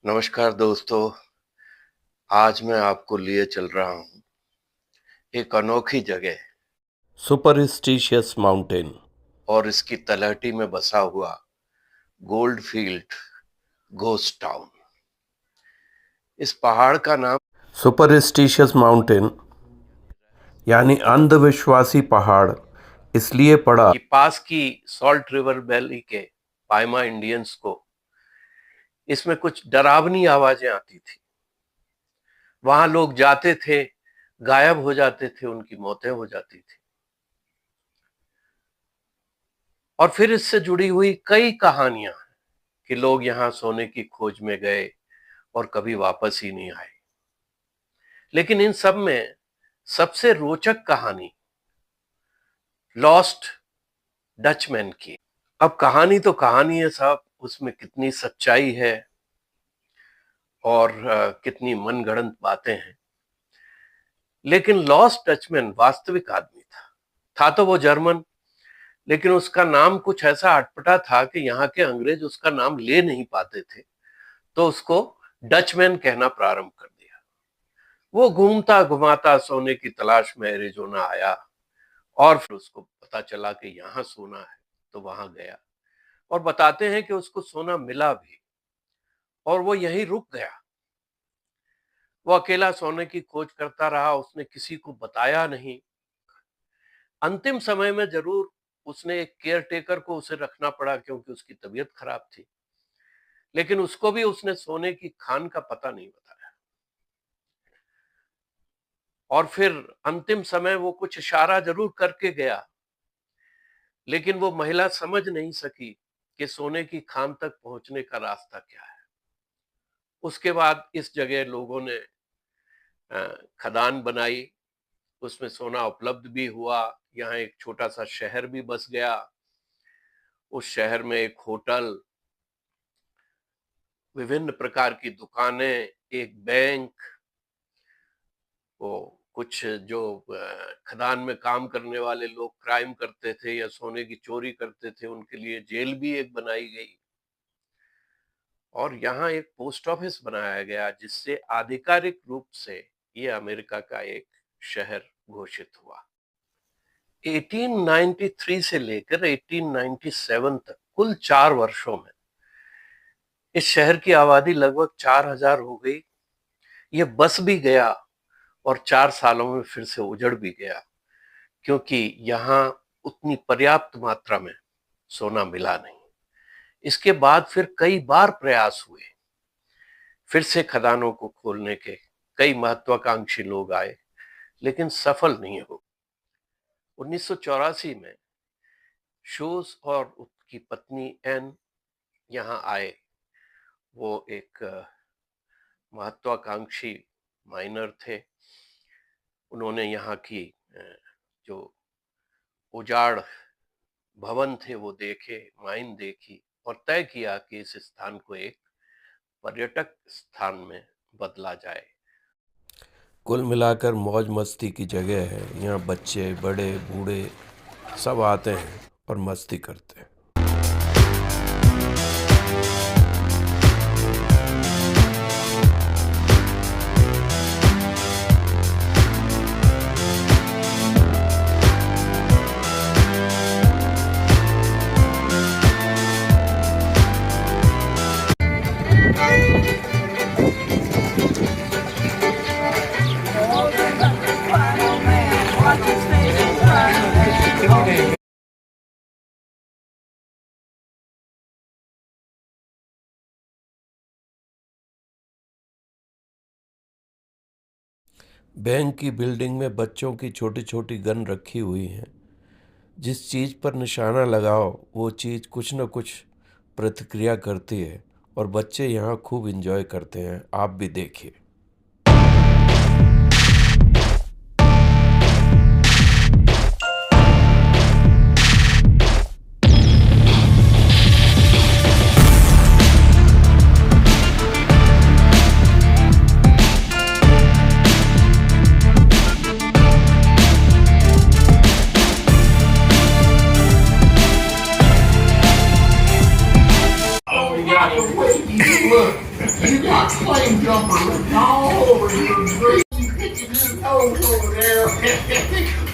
नमस्कार दोस्तों। आज मैं आपको लिए चल रहा हूँ एक अनोखी जगह सुपरस्टिशियस माउंटेन। और इसकी तलहटी में बसा हुआ गोल्डफील्ड घोस्ट टाउन। इस पहाड़ का नाम सुपरस्टिशियस माउंटेन यानी अंधविश्वासी पहाड़ इसलिए पड़ा कि पास की सॉल्ट रिवर वैली के पायमा इंडियंस को इसमें कुछ डरावनी आवाजें आती थी। वहां लोग जाते थे, गायब हो जाते थे, उनकी मौतें हो जाती थी। और फिर इससे जुड़ी हुई कई कहानियां कि लोग यहाँ सोने की खोज में गए और कभी वापस ही नहीं आए। लेकिन इन सब में सबसे रोचक कहानी लॉस्ट डचमैन की। अब कहानी तो कहानी है साहब, उसमें कितनी सच्चाई है और कितनी मनगढ़ंत बातें हैं। लेकिन लॉस्ट डचमैन वास्तविक आदमी था तो वो जर्मन, लेकिन उसका नाम कुछ ऐसा अटपटा था कि यहाँ के अंग्रेज उसका नाम ले नहीं पाते थे, तो उसको डचमैन कहना प्रारंभ कर दिया। वो घूमता घुमाता सोने की तलाश में एरिजोना आया और फिर उसको पता चला कि यहाँ सोना है, तो वहां गया और बताते हैं कि उसको सोना मिला भी और वो यहीं रुक गया। वो अकेला सोने की खोज करता रहा, उसने किसी को बताया नहीं। अंतिम समय में जरूर उसने एक केयर टेकर को उसे रखना पड़ा क्योंकि उसकी तबीयत खराब थी, लेकिन उसको भी उसने सोने की खान का पता नहीं बताया। और फिर अंतिम समय वो कुछ इशारा जरूर करके गया, लेकिन वो महिला समझ नहीं सकी कि सोने की खान तक पहुंचने का रास्ता क्या है। उसके बाद इस जगह लोगों ने खदान बनाई, उसमें सोना उपलब्ध भी हुआ। यहाँ एक छोटा सा शहर भी बस गया। उस शहर में एक होटल, विभिन्न प्रकार की दुकानें, एक बैंक, वो कुछ जो खदान में काम करने वाले लोग क्राइम करते थे या सोने की चोरी करते थे उनके लिए जेल भी एक बनाई गई। और यहाँ एक पोस्ट ऑफिस बनाया गया जिससे आधिकारिक रूप से ये अमेरिका का एक शहर घोषित हुआ। 1893 से लेकर 1897 तक कुल 4 वर्षों में इस शहर की आबादी लगभग 4000 हो गई। ये बस भी गया और 4 सालों में फिर से उजड़ भी गया, क्योंकि यहाँ उतनी पर्याप्त मात्रा में सोना मिला नहीं। इसके बाद फिर कई बार प्रयास हुए, फिर से खदानों को खोलने के कई महत्वाकांक्षी लोग आए, लेकिन सफल नहीं हो। 1984 में शोज और उसकी पत्नी एन यहाँ आए। वो एक महत्वाकांक्षी माइनर थे। उन्होंने यहाँ की जो उजाड़ भवन थे वो देखे, माइन देखी और तय किया कि इस स्थान को एक पर्यटक स्थान में बदला जाए। कुल मिलाकर मौज मस्ती की जगह है। यहाँ बच्चे बड़े बूढ़े सब आते हैं और मस्ती करते हैं। बैंक की बिल्डिंग में बच्चों की छोटी छोटी गन रखी हुई हैं। जिस चीज़ पर निशाना लगाओ वो चीज़ कुछ न कुछ प्रतिक्रिया करती है और बच्चे यहाँ खूब एंजॉय करते हैं। आप भी देखिए। Look, you got goes over there.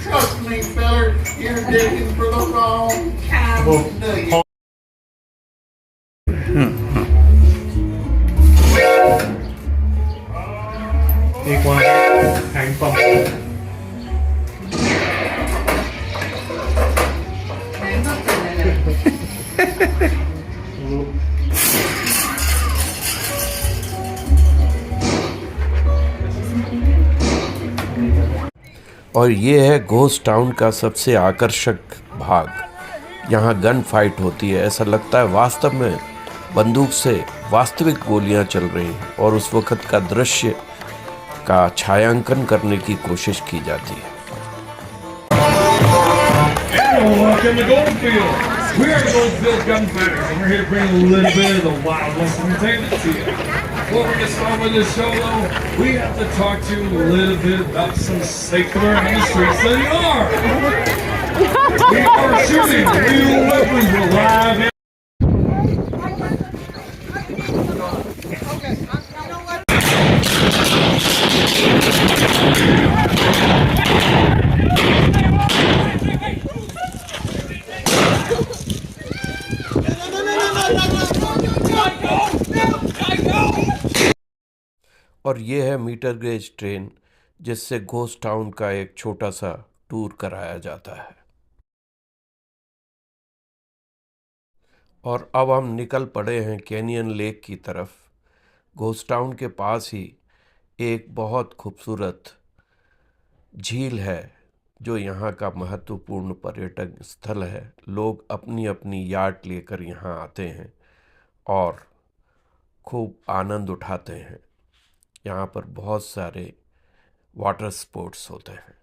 Trust me, feller, you're digging for the wrong kind of nugget. Đi qua hàng phòng. और ये है घोस्ट टाउन का सबसे आकर्षक भाग। यहाँ गन फाइट होती है, ऐसा लगता है वास्तव में बंदूक से वास्तविक गोलियां चल रही हैं और उस वक्त का दृश्य का छायांकन करने की कोशिश की जाती है। Welcome to Goldfield. We are the Goldfield Gunfighters, and we're here to bring a little bit of the Wild West entertainment to you. Before we get started with this show, though, we have to talk to you a little bit about some safer on the streets than you are. We are shooting real weapons. We're live. और ये है metre gauge train, जिससे ghost town का एक छोटा सा tour कराया जाता है। और अब हम निकल पड़े हैं कैनियन लेक की तरफ। घोस्ट टाउन के पास ही एक बहुत खूबसूरत झील है, जो यहाँ का महत्वपूर्ण पर्यटन स्थल है। लोग अपनी अपनी याट लेकर यहाँ आते हैं और खूब आनंद उठाते हैं। यहाँ पर बहुत सारे वाटर स्पोर्ट्स होते हैं।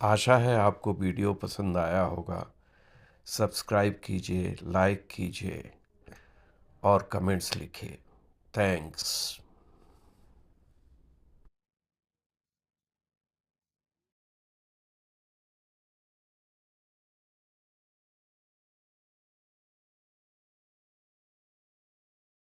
आशा है आपको वीडियो पसंद आया होगा। सब्सक्राइब कीजिए, लाइक कीजिए और कमेंट्स लिखिए। थैंक्स।